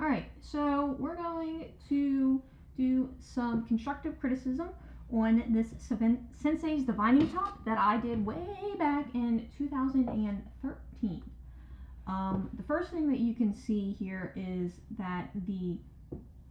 Alright, so we're going to do some constructive criticism on this Sensei's Divining Top that I did way back in 2013. The first thing that you can see here is that the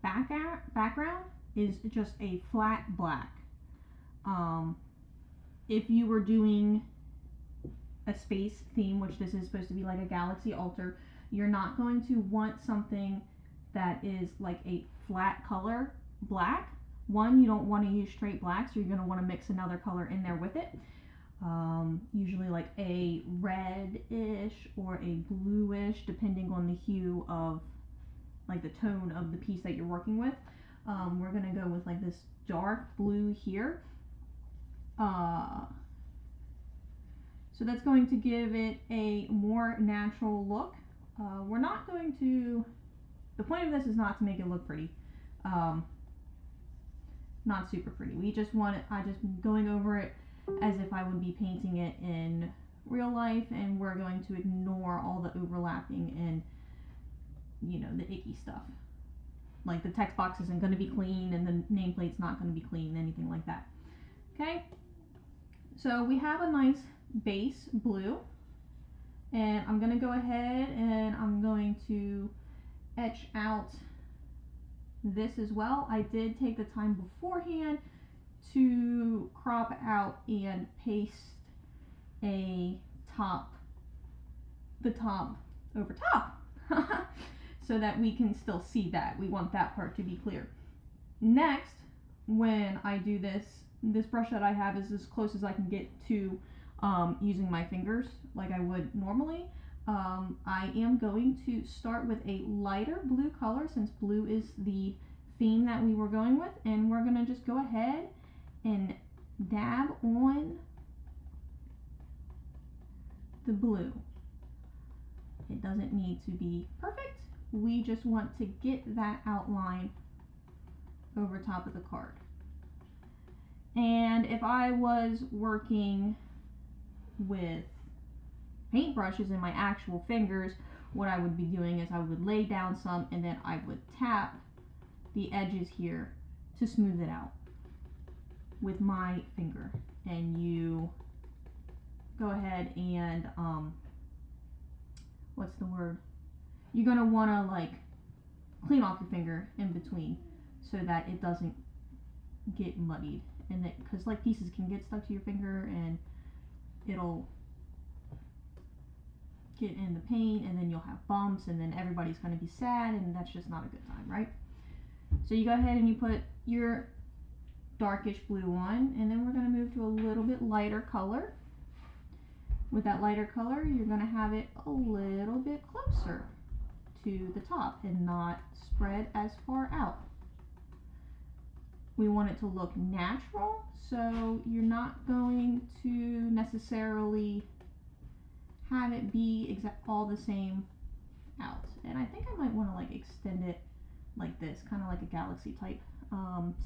background is just a flat black. If you were doing a space theme, which this is supposed to be like a galaxy altar, you're not going to want something that is like a flat color black. One, you don't want to use straight black, so you're going to want to mix another color in there with it. Usually like a reddish or a bluish, depending on the hue of like the tone of the piece that you're working with. We're going to go with like this dark blue here. So that's going to give it a more natural look. We're not going to, the point of this is not to make it look pretty. Not super pretty. We just want it, I just going over it as if I would be painting it in real life, and we're going to ignore all the overlapping and, you know, the icky stuff. Like the text box isn't going to be clean and the nameplate's not going to be clean, anything like that. Okay, so we have a nice base blue, and I'm going to go ahead and I'm going to etch out this as well. I did take the time beforehand to crop out and paste the top over top so that we can still see that. We want that part to be clear. Next, when I do this brush that I have is as close as I can get to using my fingers like I would normally. I am going to start with a lighter blue color, since blue is the theme that we were going with, and we're going to just go ahead and dab on the blue. It doesn't need to be perfect. We just want to get that outline over top of the card. And if I was working with paintbrushes in my actual fingers, what I would be doing is I would lay down some and then I would tap the edges here to smooth it out with my finger. And you go ahead and what's the word? You're gonna wanna like clean off your finger in between so that it doesn't get muddied, and that because like pieces can get stuck to your finger and it'll get in the paint, and then you'll have bumps, and then everybody's going to be sad, and that's just not a good time, right? So you go ahead and you put your darkish blue on, and then we're going to move to a little bit lighter color. With that lighter color, you're going to have it a little bit closer to the top and not spread as far out. We want it to look natural, so you're not going to necessarily have it be all the same out. And I think I might want to like extend it like this, kind of like a galaxy type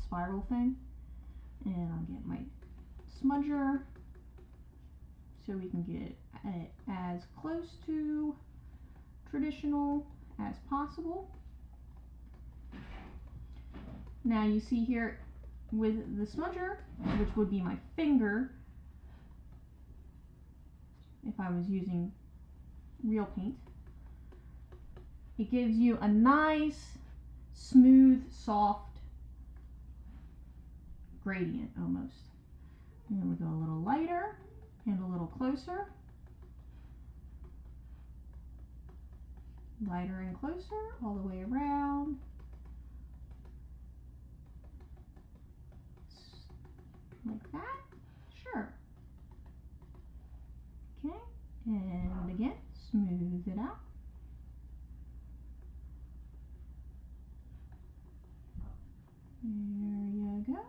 spiral thing. And I'll get my smudger so we can get it as close to traditional as possible. Now you see here with the smudger, which would be my finger if I was using real paint, it gives you a nice, smooth, soft gradient almost. And then we go a little lighter and a little closer. Lighter and closer all the way around. Like that. Sure. Okay, and again, smooth it out. There you go.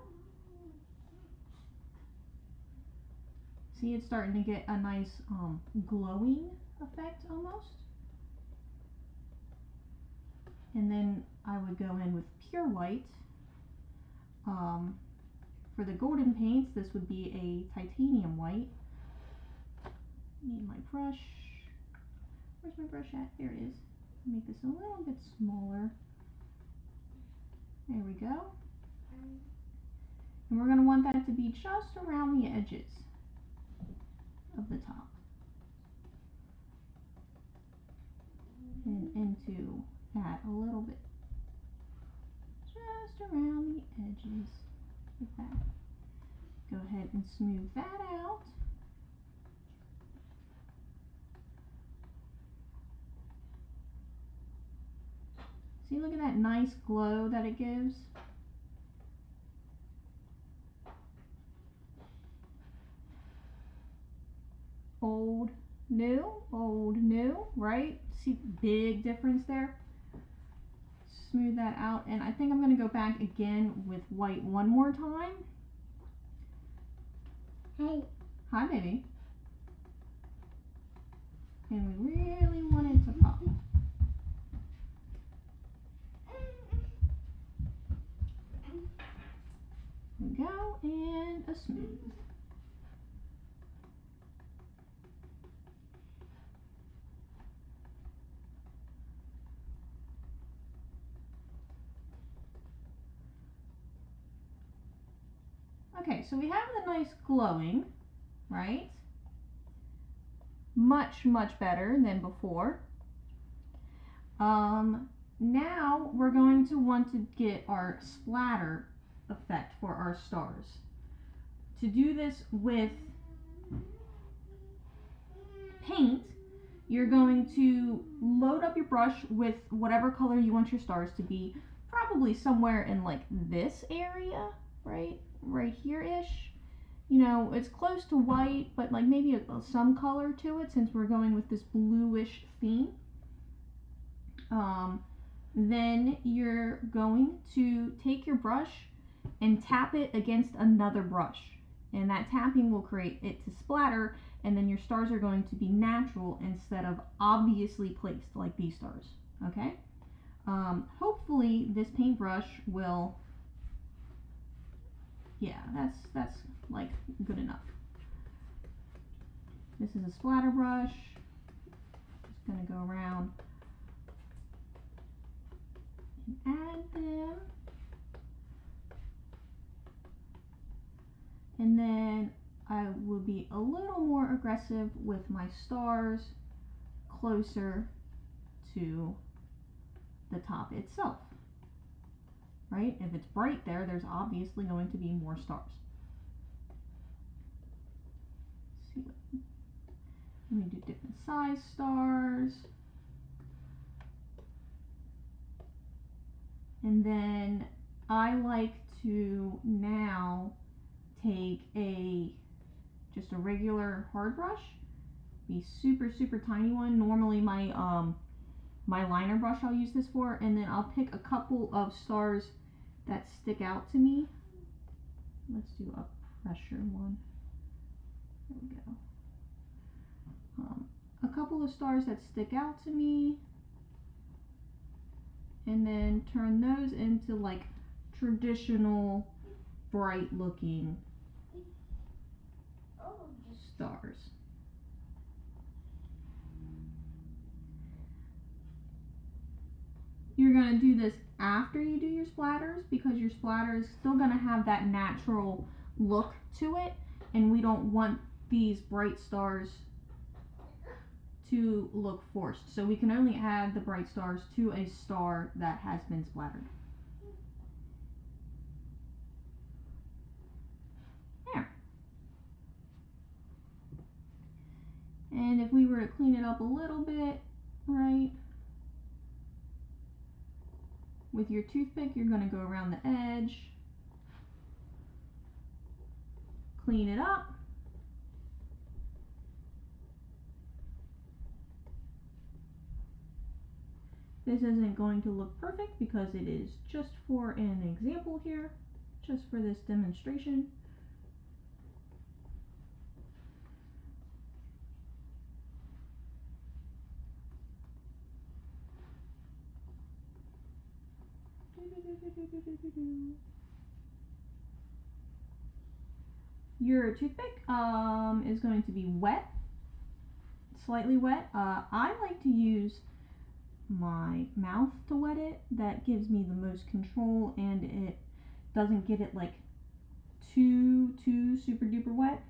See, it's starting to get a nice glowing effect almost. And then I would go in with pure white. For the golden paints, this would be a titanium white. Need my brush. Where's my brush at? There it is. Make this a little bit smaller. There we go. And we're going to want that to be just around the edges of the top. And into that a little bit. Just around the edges like that. Go ahead and smooth that out. See, look at that nice glow that it gives. Old, new, right? See, big difference there. Smooth that out, and I think I'm going to go back again with white one more time. Hey. Hi, baby. And we really want it to pop. There we go, and a smooth. Okay, so we have the nice glowing, right? Much better than before. Now we're going to want to get our splatter effect for our stars. To do this with paint, you're going to load up your brush with whatever color you want your stars to be, probably somewhere in like this area, right? Right here-ish. You know, it's close to white, but like maybe some color to it since we're going with this bluish theme. Then you're going to take your brush and tap it against another brush. And that tapping will create it to splatter, and then your stars are going to be natural instead of obviously placed like these stars, okay? Hopefully this paintbrush will, yeah, that's like good enough. This is a splatter brush. Just gonna go around and add them. And then I will be a little more aggressive with my stars closer to the top itself, right? If it's bright there, there's obviously going to be more stars. Let's see, let me do different size stars. And then I like to now take just a regular hard brush, be super tiny one. Normally my my liner brush I'll use this for, and then I'll pick a couple of stars that stick out to me. Let's do a pressure one. There we go. A couple of stars that stick out to me, and then turn those into like traditional bright looking stars. You're going to do this after you do your splatters because your splatter is still going to have that natural look to it, and we don't want these bright stars to look forced. So we can only add the bright stars to a star that has been splattered. There. And if we were to clean it up a little bit, right, with your toothpick, you're going to go around the edge, clean it up, this isn't going to look perfect because it is just for an example here, just for this demonstration. Your toothpick is going to be wet, slightly wet. I like to use my mouth to wet it. That gives me the most control, and it doesn't get it like too super duper wet.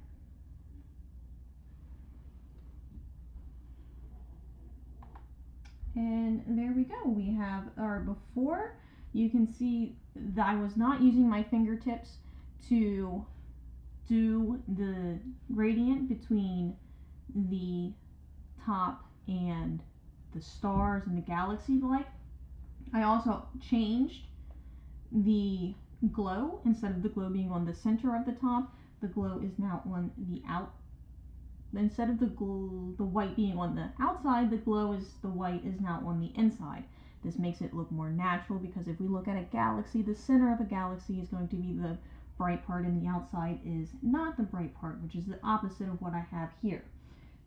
And there we go. We have our before. You can see that I was not using my fingertips to do the gradient between the top and the stars and the galaxy like. I also changed the glow. Instead of the glow being on the center of the top, the glow is now on the out. Instead of the white being on the outside, the white is now on the inside. This makes it look more natural, because if we look at a galaxy, the center of a galaxy is going to be the bright part and the outside is not the bright part, which is the opposite of what I have here.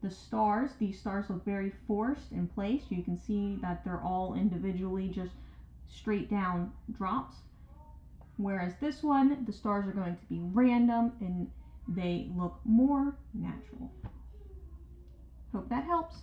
The stars, these stars look very forced in place. You can see that they're all individually just straight down drops. Whereas this one, the stars are going to be random and they look more natural. Hope that helps.